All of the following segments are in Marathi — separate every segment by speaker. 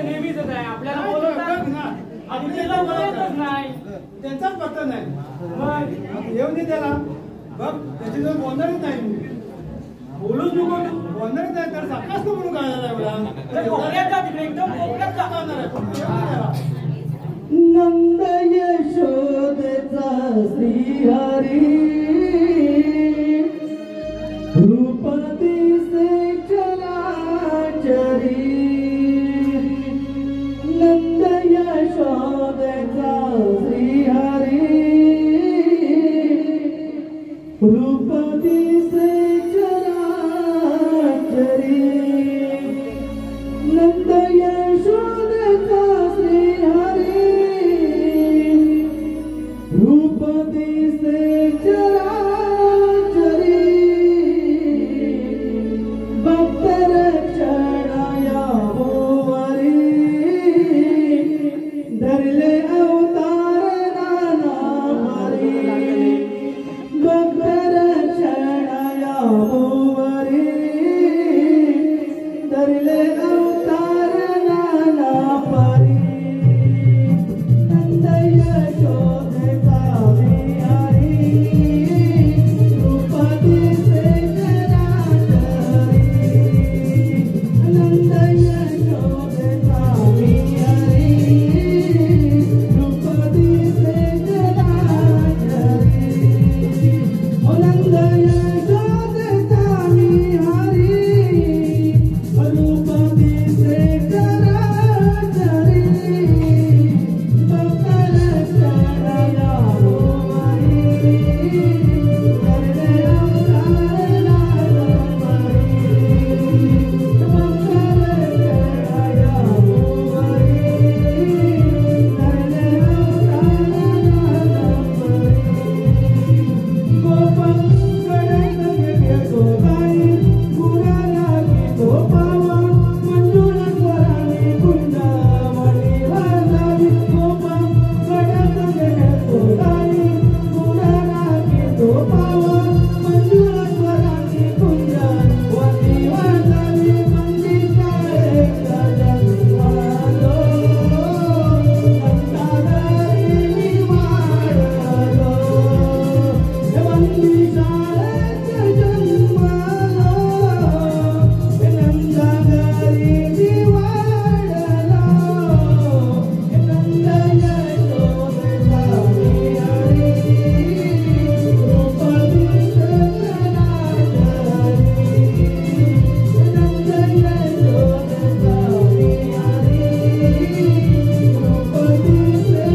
Speaker 1: नेहमीच आहे आपल्याला बोलवतात ना आणि त्याला बोलतच नाही
Speaker 2: त्यांचाच पत्ता नाही मग येऊन दे त्याला बघ त्याची जर बोलणारच नाही बोलूच नको बोलणारच नाही तर साकाच नको म्हणून काय
Speaker 1: कोकणात एकदम कोकणात
Speaker 3: नंद यशोदेचा श्रीहरी रूपती से चराचरी नंद यशोदेचा श्रीहरी रूपती से चराचरी नंद यशोदेचा श्रीहरी रूपती से चराचरी भक्त रक्षणाया भुवरी धरले अवतार नाना हरी भक्त रक्षणाया भुवरी धरले अवतार नाना परी नंद यशोदेचा श्रीहरी रूपती से चराचरी नंद यशोदेचा श्रीहरी रूपती से चराचरी ओ नंद यशोदेचा श्रीहरी रूपती से चराचरी भक्त रक्षणाया भुवरी धरले अवतार नाना परी भक्त रक्षणाया भुवरी धरले अवतार नाना परी गोपं गणेश घेतो गाई गुराला घेतो पावा मंजुळ स्वराने कुंजावणी वाजावी गोपं गणेश घेतो गाई गुराला घेतो पावा मंजुळ स्वराने कुंजावणी वाजावी मंदिरा एक जन्मालो नंदारी वाढलो मंदिरा एक जन्मालो नंदारी वाढलो नंद यशोदेचा श्रीहरी रूपती से चराचरी नंद यशोदेचा श्रीहरी रूपती से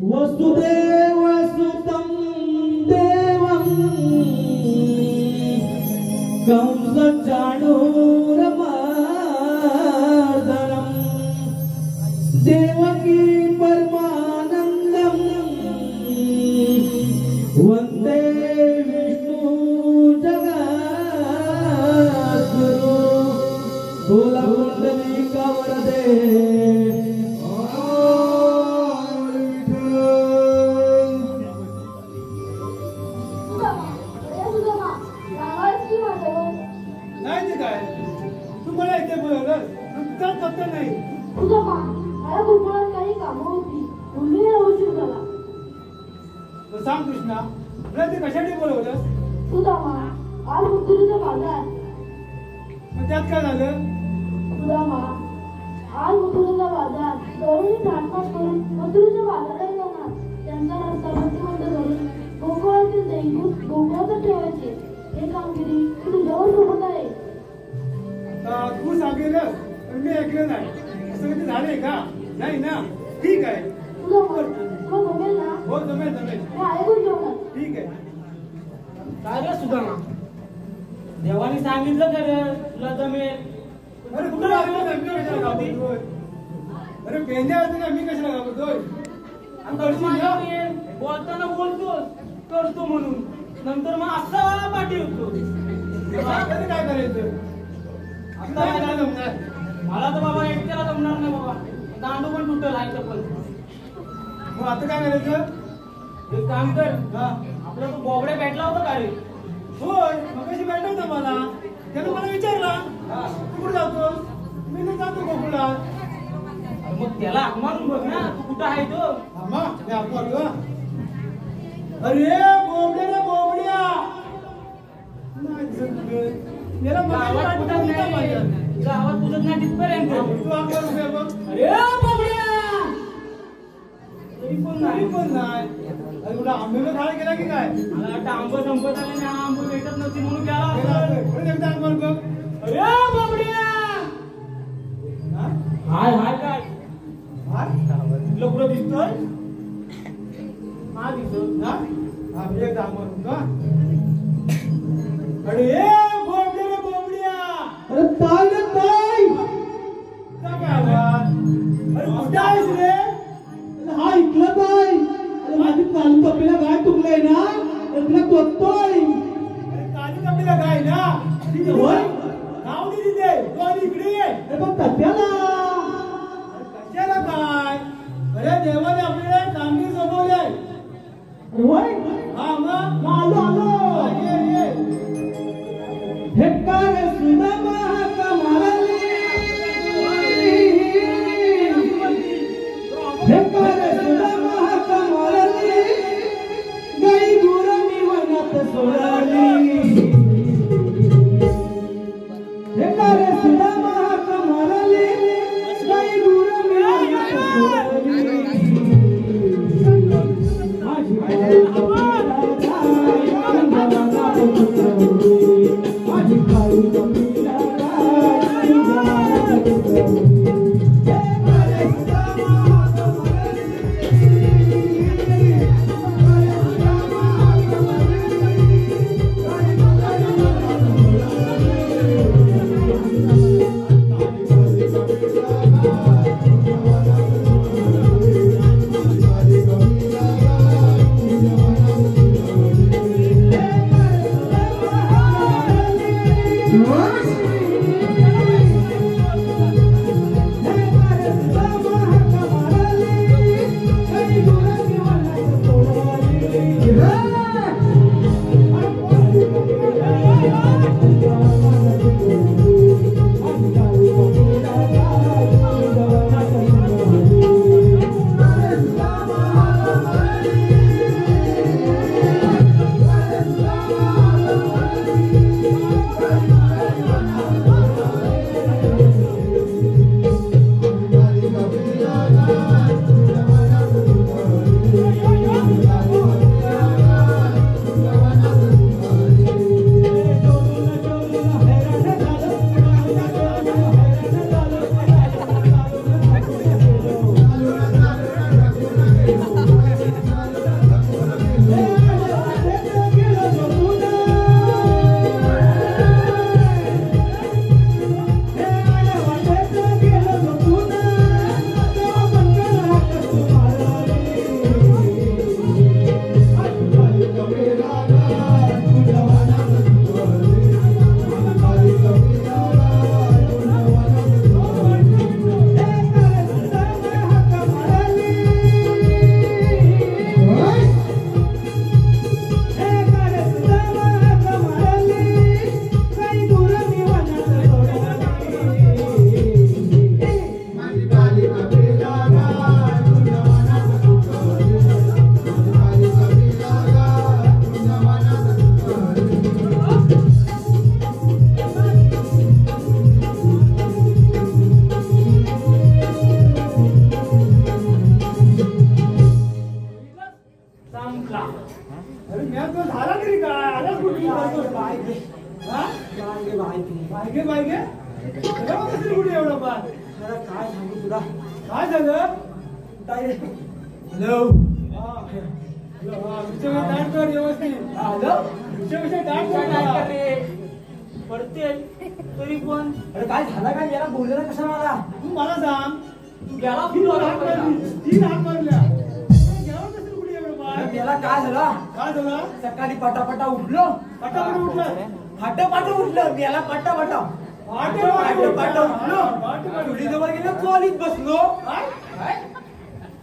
Speaker 3: वसुदेव सुतं देवं कंस चाणूरमर्दनं देवकी परमानन्दं वन्दे विष्णु जगद्गुरु बोला कुंडलिका वरदे
Speaker 2: नाही ते काय तुम्हाला इथे बोलवलं तुमचाच पत्ता नाही
Speaker 4: सुदामा मला गोकुळात काही कामं होती म्हणून उशीर झाला
Speaker 2: तर सांग कृष्णा तुला ते कशासाठी बोलवलं
Speaker 4: सुदामा आज मथुरेचा बाजार
Speaker 2: मग त्यात काय झालं
Speaker 4: सुदामा आज मथुरेचा बाजार तरुणी नाटकात करून मथुरेच्या बाजारात जाणार त्यांचा रस्ता बंद करून गोकुळातील दैनिक गोकुळात ठेवायचे हे कामगिरी तुझ्यावर सोबत आहे
Speaker 2: तू सांगेल पण मी ऐकलं नाही असं कधी झालंय का नाही ना ठीक आहे
Speaker 4: तुला
Speaker 2: हो जमेल जमेल
Speaker 4: मी ऐकून जेवणार.
Speaker 2: ठीक आहे.
Speaker 1: काय रे सुदामा, देवाने सांगितलं खरं तुला जमेल.
Speaker 2: अरे कुठं लागलं मी कशाला घाबरतोय? अरे पेंद्या असते ना मी कशाला घाबरतोय?
Speaker 1: आणि थोडी माझ्यावर ये, बोलताना बोलतोस करतो म्हणून, नंतर मग असा पाठी होतो.
Speaker 2: आता काय करायचं? आता काय झालं जमणार?
Speaker 1: मला तर बाबा एकट्याला जमणार नाही बाबा, दांडू पण तुटल आहे पण.
Speaker 2: मग आता काय करायचं?
Speaker 1: एक काम कर,
Speaker 2: हा
Speaker 1: आपला तो बोबड्या भेटला होता का रे?
Speaker 2: होय मगाशी भेटला होता मला. त्यानं मला विचारला तू कुठं जातो? मी नाही जातो गोकुळला.
Speaker 1: अरे मग त्याला हाक मारून बघ ना, तू कुठं आहे तो?
Speaker 2: थांबा मी आपको अरे बोबड्या रे बोबड्या नाही दिसत कुठे. याला मगाशी
Speaker 1: गावात
Speaker 2: भेटला
Speaker 1: कुठं
Speaker 2: होता माझ्या.
Speaker 1: नाही, गावात तुझं नाही तिथपर्यंत.
Speaker 2: तू आपल्या उभे बघ.
Speaker 1: अरे बोबड्या, तरी पण
Speaker 2: नाही
Speaker 1: नाही.
Speaker 2: पण नाही. अरे कुठं आंबेला झाड गेला की काय?
Speaker 1: मला वाटतं आंब संपत आले ना, आंब भेटत नव्हती म्हणून
Speaker 2: गेला
Speaker 1: गेला.
Speaker 2: असेल. परत एकदा आंबा बघ.
Speaker 1: अरे बोबड्या,
Speaker 2: हा?
Speaker 1: हाय हाय काय
Speaker 2: हाय?
Speaker 1: तुला कुठं दिसतोय? हा दिसत
Speaker 2: हा? हा, मी एकदा आंबा बघ हा. अरे ए बोबड्या रे बोबड्या
Speaker 3: अरे ताई रे ताई,
Speaker 2: काय आवाज? अरे कुठं आहेस रे?
Speaker 3: हा ऐकलं ताई. अरे माझी कान कपिला गाय तुकलंय ना, तर तुला तोडतोय.
Speaker 2: अरे काली कपिला गाय ना तिथे होय. नाव दे तिथे. तू आधी इकडे ये.
Speaker 3: अरे पण कशाला?
Speaker 2: अरे कशाला काय? अरे देवाने आपल्याला कामगिरी सोपवली.
Speaker 3: अरे होय,
Speaker 2: हा मग
Speaker 3: आलो आलो.
Speaker 2: ये ये.
Speaker 3: हे काय सुदामा का मारली, हे काय सुदामा का मारली, गाई गुर मी वनात सोडली. हे काय सुदामा का मारली, गाई गुर मी वनात सोडली. माझी काळी कपिला गाय वनात सोडली. माझी काळी कपिला गाय वनात सोडली.
Speaker 2: बायगे बायगे कसली कुठे एवढं बाय
Speaker 3: जरा काय सांगू तुला
Speaker 2: काय झालं
Speaker 3: काय
Speaker 2: हॅलो डाट कर व्यवस्थित डाट कर
Speaker 1: रे पडते तरी पण
Speaker 3: अरे काय झालं काय याला बोलले ना कशा मला
Speaker 2: तू मला सांग
Speaker 1: तू गेला
Speaker 2: तीन हात मारल्या गेला कसं कुठे एवढं
Speaker 3: अरे
Speaker 2: बाळ
Speaker 3: त्याला काय झालं
Speaker 2: काय झालं
Speaker 3: सकाळी पटापटा उठलो
Speaker 2: पटापट उठलं
Speaker 3: फाटपाट उठलं याला पटापटा फाटपाट उठलो चुलीजवळ गेलो चोलीत बसलो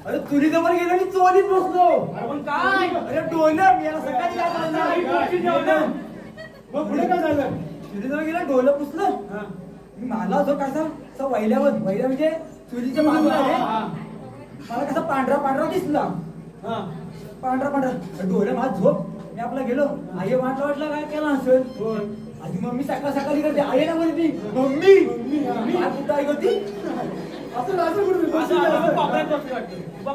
Speaker 3: अरे चुलीजवळ गेलो आणि चोलीत बसलो
Speaker 1: अरे पण काय
Speaker 3: अरे डोलं याला सकाळी काय झालं
Speaker 2: मग पुढे काय झालं
Speaker 3: चुलीजवळ गेलं डोलं पुसलं मला जो कसा वैल्यावर वैल्या म्हणजे चुलीच्या बाजूला मला कसा पांढरा पांढरा दिसला पांढरा डोळे माझ झोप मी आपला गेलो आई वाटलं काय केला असेल आधी मम्मी सकाळी करते आई ना म्हणते मम्मी कुठं आई होती
Speaker 2: असं
Speaker 1: कॉपऱ्यात बसली वाटतं बघ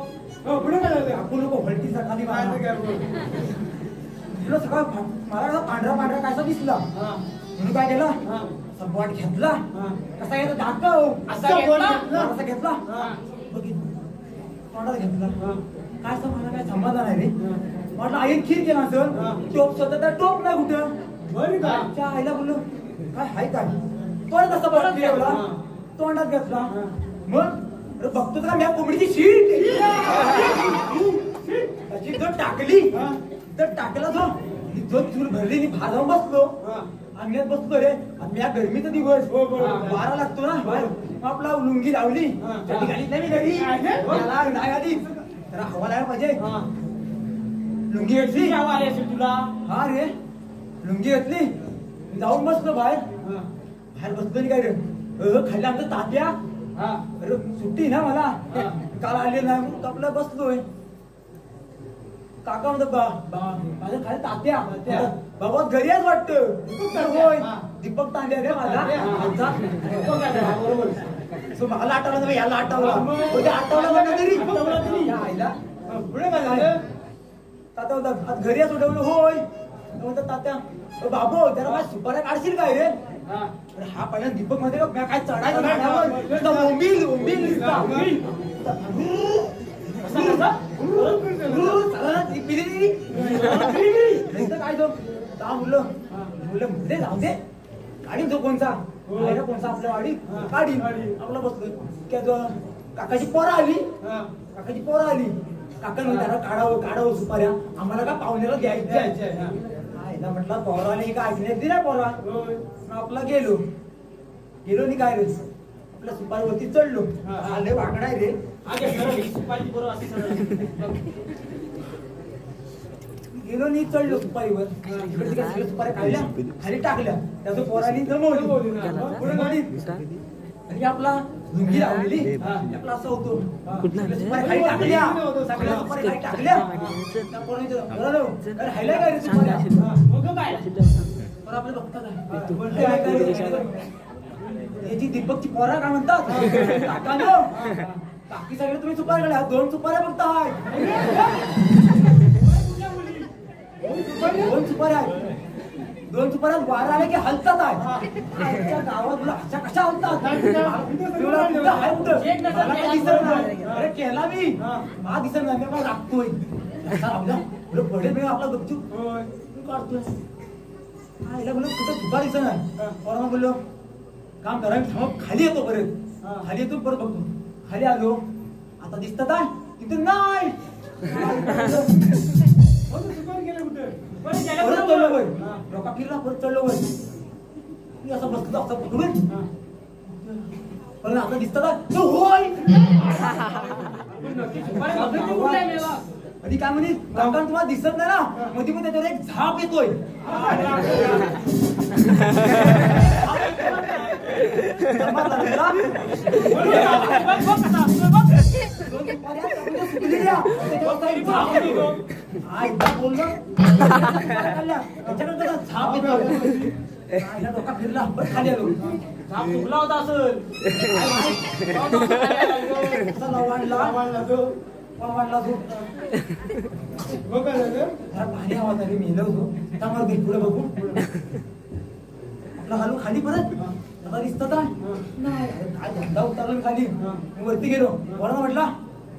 Speaker 2: पुढे काय झालं
Speaker 3: आपण नको भलती सकाळी सकाळ मला कसा पांढरा कायसा दिसला म्हणून काय केलं सपाट घेतला कसा घेतला दाखव असा घेतला बघितलं तोंडात घेतला काय मला काय समाधान आहे रे म्हटलं आई खीर केला असेल टोप स्वतः टोप नाही कुठं
Speaker 2: बरं काय
Speaker 3: आईला बोललो काय हाय काय परत असं परत ठेवला तोंडात घेतला मग अरे बघतो का मी कोंबडीची शीट त्याची जर टाकली तर टाकला जो चूल भरली भार जाऊन बसलो अंगण्यात बसलो रे आणि या गरमीचा दिवस वारा लागतो ना मग आपला लुंगी लावली गाडी नाही घरी नाही आली तर हवा लागायला पाहिजे लुंगी घेतली
Speaker 1: तुला
Speaker 3: हा रे लुंगी घेतली जाऊन बसलो बाहेर बसलो काय रे खाली आमचं तात्या अरे सुट्टी ना मला काल आले नाही म्हणून आपला बसलोय काका म्हणतो माझ्या खाली तात्या बाबा घरी आहेच वाटतं होय दीपक तांड्या रे माझा मला आठवलं याला आठवलं आठवलं तरी आईला पुढे काय झालं तात्या म्हणतात घरी आहे उठवलं होय म्हणतात तात्या बाबू जरा माझ्या सुपाऱ्या काढशील काय रे हा पहिला दीपक मध्ये काय चढायचं काय तो मुलं जाऊ दे गाडी जो कोणचा आपल्या वाडी गाडी आपला बसलोय काकाची पोरं आली काकांनी त्याला काढावं सुपाऱ्या आम्हाला का पाहुण्याला द्यायचं म्हटलं पोराने का ऐकण्यात दिला पोरा आपला गेलो नाही काय रे आपल्या सुपारीवरती चढलो आले वाकडाय रे गेलो नाही चढलो सुपारीवर इकडे सुपाऱ्या काढल्या खाली टाकल्या त्याचं पोराने जमवली आणि आपला लुंगी लावलेली आपला असं होतो खाली टाकल्या सगळ्या सुपारी खाली टाकल्या राहिल्या काय रे सुपाऱ्या आपलं बघतात याची दीपकची पोरा काय म्हणतात बाकी सगळे तुम्ही सुपारी काढल्या 2 सुपाऱ्या बघताय 2 सुपाऱ्या 2 सुपाऱ्यात वारा आले की हलतात आहे गावात तुला अशा कशा हलतात अरे केला मी हा दिसत नाही मला लागतोय पडेल आपला गपचूप काढतोय हा बोललो कुठं सुपार दिसत नाही पोरांना बोललो काम करा खाली येतो परत बघतो खाली आलो आता दिसत काय तिथून नाही परत चढलो वर डोका फिरला परत चढलो वर मी असं बसलो असं पकडून पण आता दिसत का होय आणि काय म्हणे काका तुम्हाला दिसत नाही ना मध्ये पण त्याच्यावर एक झाप येतोय बोललो झाप येतोय डोका फिरला खाली आलो
Speaker 1: झाप चुकला होता असेल
Speaker 3: वाढला तो पाणी आवाज आली मी होतो त्यामुळे पुढे बघू आपला हालू खाली परत आता दिसत काय धंदा उतरला खाली वरती गेलो वरण म्हटला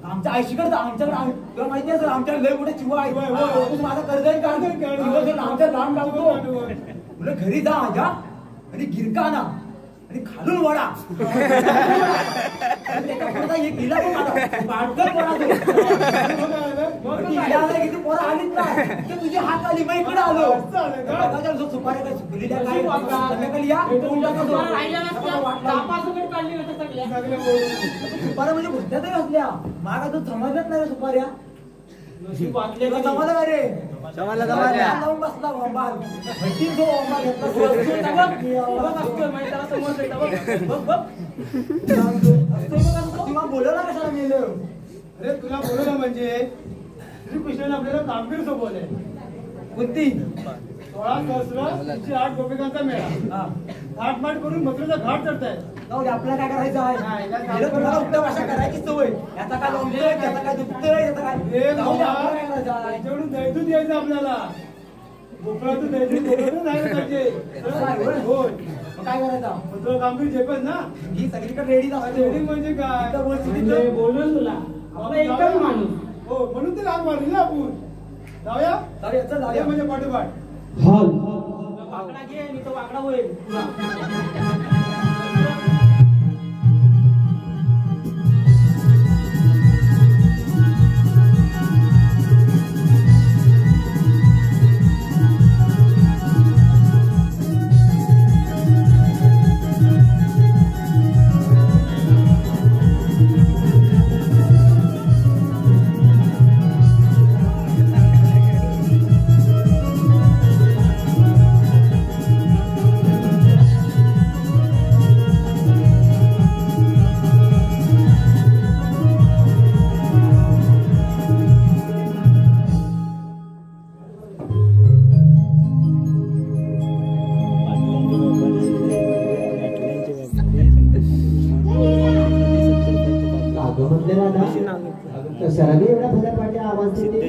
Speaker 3: आमच्या आईशीकडे आमच्याकडे तुला माहिती आहे आमच्या लय मोठे चिवा आहे माझा कर्ज आहे का आमच्या लांब लावतो तुला घरी जा माझ्या आणि गिरका ना आणि खालून वडा एक हिला पण पाडकर पोरा आलीच ना तुझी हात आली मग इकडे आलो सुपाऱ्या काय सुकलेल्या काय संध्याकाळी या सुपाऱ्या म्हणजे भुसण्यातही असल्या मागा तू समजत नाही सुपाऱ्या समजलं का रे लावून बसला ओंबाल तुला बोलवला कशाला मेल
Speaker 2: अरे तुला बोलवलं म्हणजे श्रीकृष्णाने आपल्याला कामगिरी सोबवलंय
Speaker 3: कोणती
Speaker 2: 16 सहस्र 8 गोपिकांचा मेळा घाटमाट करून मथुरेचा घाट चढताय
Speaker 3: जाऊ दे आपल्याला काय करायचं आहे तुम्हाला उत्तम भाषा करायची सवय याचा काय लावतोय याचा काय दुखतोय याचा काय
Speaker 2: त्याच्याकडून दैदूत यायचं आपल्याला गोकुळातून दैदूत बोलवलं नाही पाहिजे होय
Speaker 3: काय करायचं
Speaker 2: मथुरा कामगिरी झेपत ना
Speaker 3: ही सगळीकडे रेडी
Speaker 2: रेडी म्हणजे काय
Speaker 1: बोललो तुला आपला एकच माणूस
Speaker 2: हो म्हणून ते लाग मारली ना आपण जाऊया
Speaker 3: जाऊया
Speaker 2: म्हणजे पाठोपाठ
Speaker 1: वाकडा घे मी तो वाकडा होईल
Speaker 5: कशाला एवढा भल्या पाट्या आवाज देते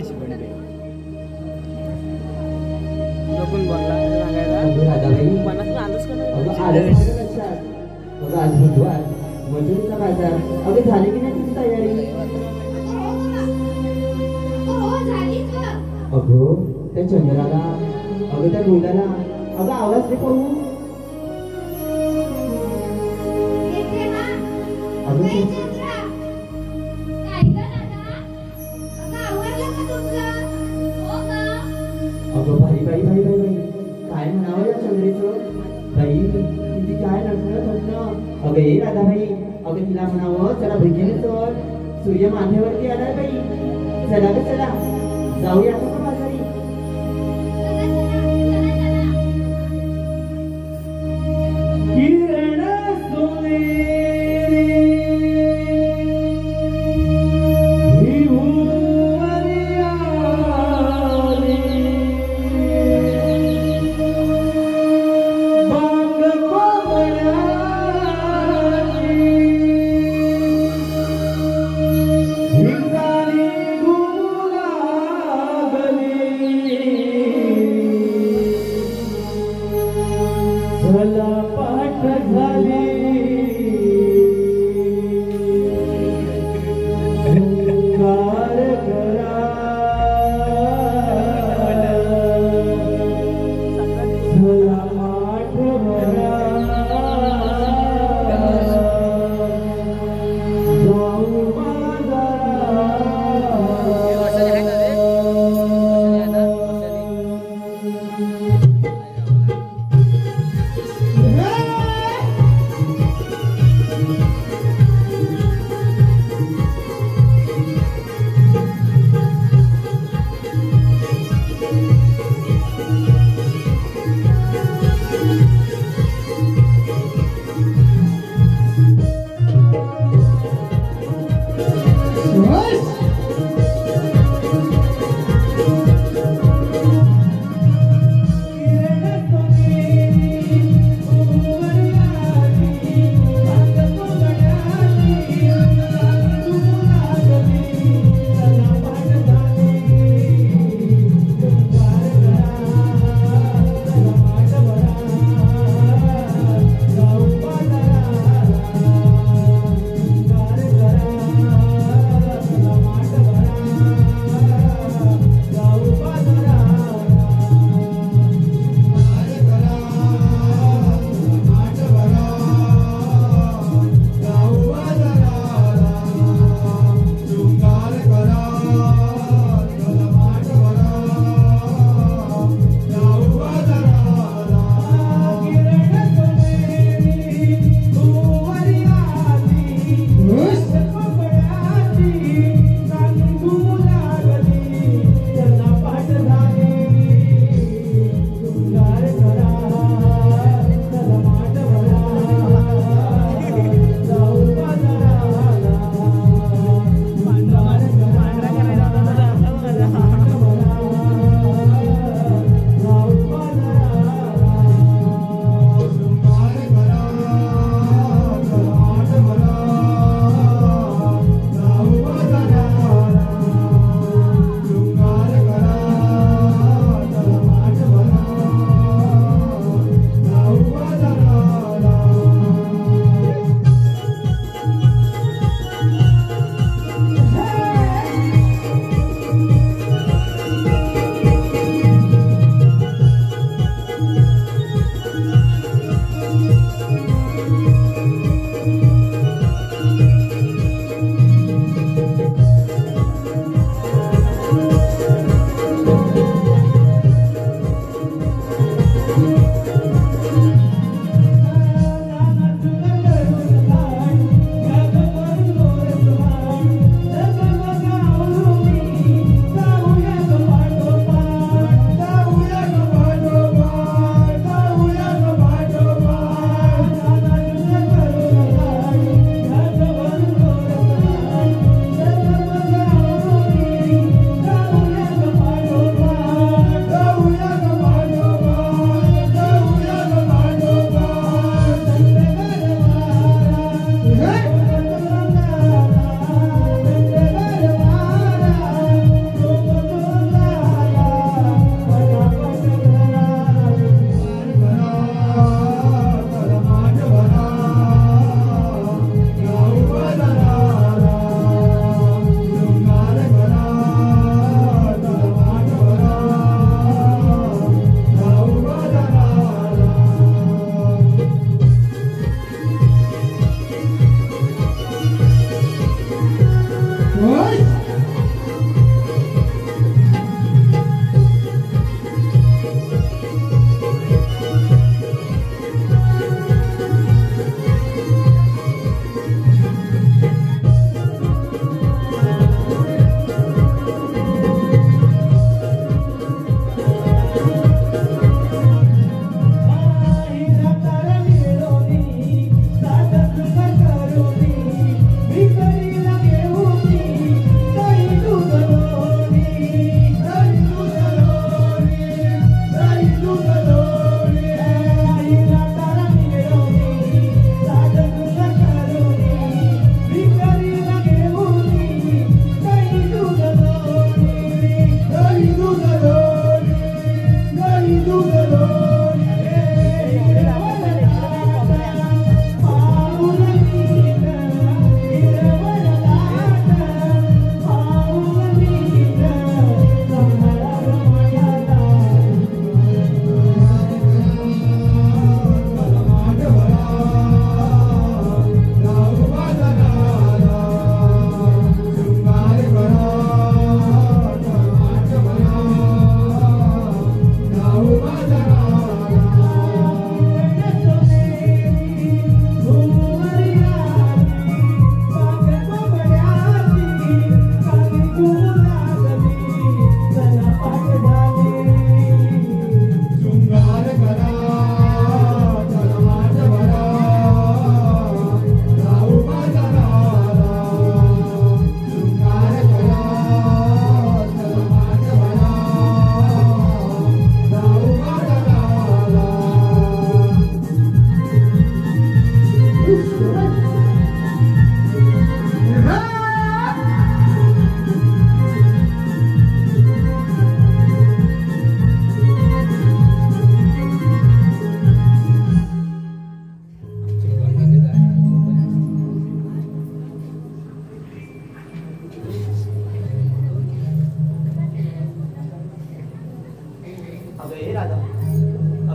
Speaker 5: आज बुधवार मजुरीचा बाजार अगं झाली की नाही तुझी तयारी अगो त्या चंद्राला अगं त्या गोल्याला अगं आवाज दे पाहू अगं अगं बाई बाई बाई बाई बाई काय म्हणावं या चंद्रेचं बाई तिची काय नटणं थटणं अगं ये राधाबाई अगं तिला म्हणावं चला भजनी चल सूर्य माथ्यावरती आलाय बाई चला ग चला जाऊया आपण बाजारी
Speaker 2: Bali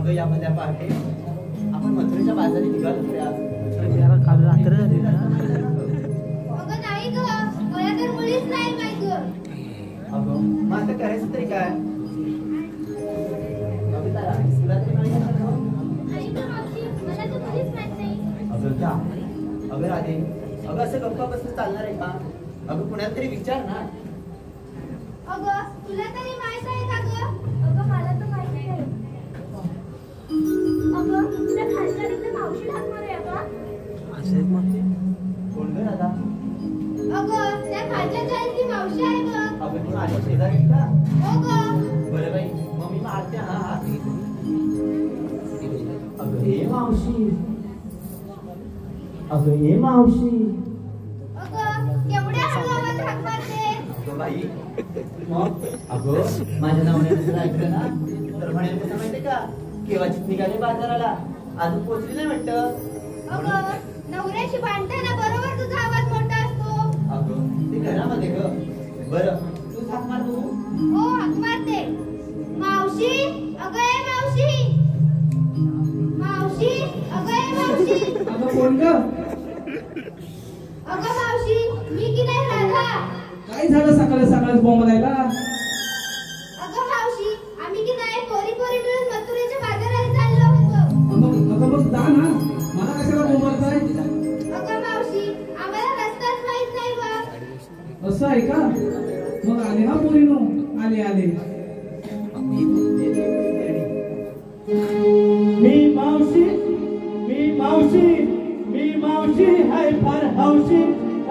Speaker 5: अगं यामध्ये पहाटे आपण मथुरेच्या बाजारी निघालो रे आज.
Speaker 1: काल रात्र झाली ना.
Speaker 4: अगं नाही ग, मला तर मुलीच नाही माहित ग.
Speaker 5: अगं मग आता करायचं तरी काय? कविता तुला तरी माहिती आहे का?
Speaker 4: नाही ग मावशी, मला तर मुलीच माहित नाही.
Speaker 5: अगं का? अगं राधे, अगं असं गप्पा बसून चालणार आहे का? अगं कुणाला तरी विचार ना.
Speaker 4: अगं तुला तरी माहित आहे का ग? अगं मला तर माहित आहे. अगं तुला खालच्या तिथे मावशी लागणार आहे का?
Speaker 1: असे मग
Speaker 5: कोण ग राधा?
Speaker 4: अगं त्या खालच्या चाळीतली मावशी आहे बघ.
Speaker 5: अगं ती माझ्या शेजारी का?
Speaker 4: हो ग.
Speaker 5: बरं बाई मग मी मारते. हा हा अगं हे मावशी, अगं हे मावशी.
Speaker 4: अगं केवढ्या हळू आवाज हाक मारते.
Speaker 5: अगं बाई मग अगं माझ्या नावाने जर ऐकलं ना तर म्हणेल कसं माहितीये का? केव्हाची निघाले बाजाराला, अजून पोचली नाही वाटतं.
Speaker 4: अगं नवऱ्याशी भांडताना बरोबर तुझा आवाज मोठा असतो.
Speaker 5: अगं ते घरामध्ये ग. बरं तू हाक मार तू.
Speaker 4: हो हाक मारते. मावशी, अगं ए मावशी. मावशी, अगं ए मावशी.
Speaker 6: अगं कोण ग?
Speaker 4: अगं मावशी, मी की नाही राधा.
Speaker 6: काय झालं सकाळी सकाळी बोंबलायला?
Speaker 4: अगं मावशी, आम्ही की नाही पोरी पोरी मिळून मथुरेच्या बाजारात चाललो होतो.
Speaker 6: मग जा ना, मला कशाला बोंबलताय?
Speaker 4: अगं मावशी, आम्हाला रस्ताच माहित नाही बघ.
Speaker 6: असं आहे का? मग आले हा पोरीनो, आले आले.
Speaker 2: मी मावशी, मी मावशी, मी मावशी हाय फार हौशी,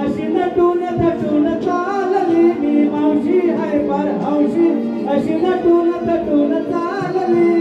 Speaker 2: अशी नटून थटून चालली. मी मावशी हाय फार हौशी, अशी नटून थटून चालली.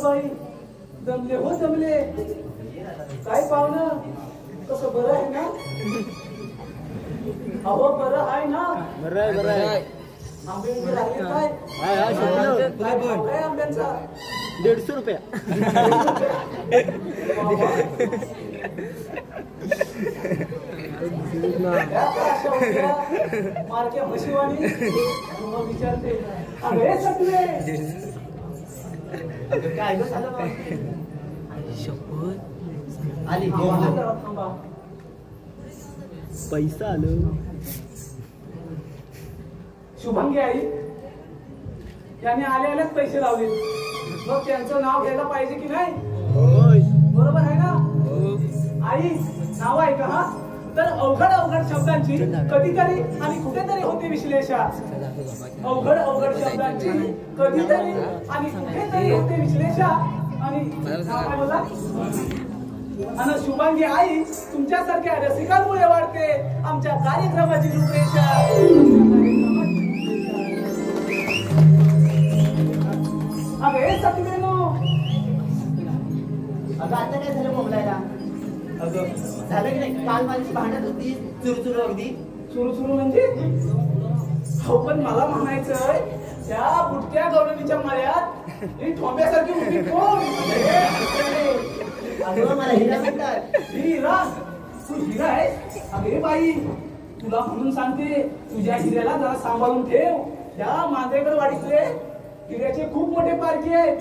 Speaker 1: अगं बाई जमले हो जमले. काय पाहुणं कसं बरं आहे ना? अहो बरं आहे ना? आंबे लागले काय? काय भाव काय आंब्यांचा?
Speaker 5: 150 रुपये.
Speaker 1: मारक्या म्हशीवाणी मग विचारते अगं हे सगळे
Speaker 5: काय गं झालं बा? आली
Speaker 1: थांबा.
Speaker 5: पैसा आलं.
Speaker 1: शुभांगी आई यांनी आल्यालाच पैसे लावले मग त्यांचं नाव घ्यायला पाहिजे की नाही? बरोबर आहे ना आई? नाव आहे का? हा तर अवघड अवघड शब्दांची कधीतरी आणि कुठेतरी होते विश्लेषण. अवघड अवघड शब्दांची कधीतरी आणि कुठेतरी होते विश्लेषण. आणि काय बोला? आणि शुभांगी आई तुमच्यासारख्या रसिकांमुळे वाढते आमच्या कार्यक्रमाची रूपरेषा. अगं हे सगळेनो
Speaker 5: अगं आता काय झालं मोबाईलला? अगं झालं की नाही? काल माझी भांडत होती चुरू अगदी.
Speaker 1: सुरू म्हणजे हो पण मला म्हणायचंय त्या बुटक्या गौरवीच्या माळ्यात ही ठोंब्यासारखी उभी कोण?
Speaker 5: अगं मला हिरा म्हणतात.
Speaker 1: ही हिरा? तू हिरा आहे? अगे बाई तुला म्हणून सांगते तुझ्या हिऱ्याला जरा सांभाळून ठेव. त्या मांजरेकर वाडीतले हिऱ्याचे खूप मोठे पारखे आहेत.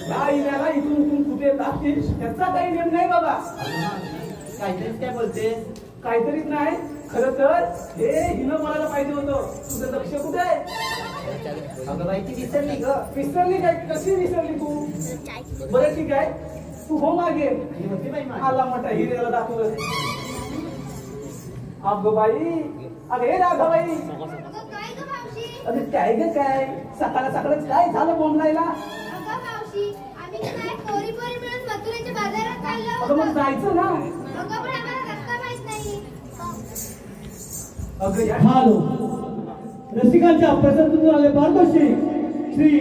Speaker 1: त्या हिऱ्याला इथून कुठे लागतील त्याचा काही नेम नाही बाबा.
Speaker 5: काहीतरीच काय बोलते?
Speaker 1: काहीतरीच नाही. खरं तर हे हिनं बोलायला पाहिजे होतं. तुझं लक्ष कुठे आहे?
Speaker 5: अगं बाई ती विसरली ग.
Speaker 1: विसरली काय? कशी विसरली तू? बरं ठीक आहे तू हो मागे.
Speaker 5: ही होती बाई माझी.
Speaker 1: आला मोठा हिऱ्याला दाखवलं. अगं बाई अगं हे राधाबाई
Speaker 4: अगं काय ग मावशी?
Speaker 1: अगं काय ग काय सकाळच काय झालं बोंबलायला?
Speaker 4: अगं मावशी आम्ही काय पोरी मिळून मथुरेच्या बाजारात चाललो
Speaker 1: अगं मग
Speaker 4: होतो.
Speaker 1: जायचं ना.
Speaker 4: अगं पण आम्हाला रस्ता माहित नाही.
Speaker 1: अगं या
Speaker 2: हॅलो रसिकांच्या प्रसंगातून आले पारदर्शी श्री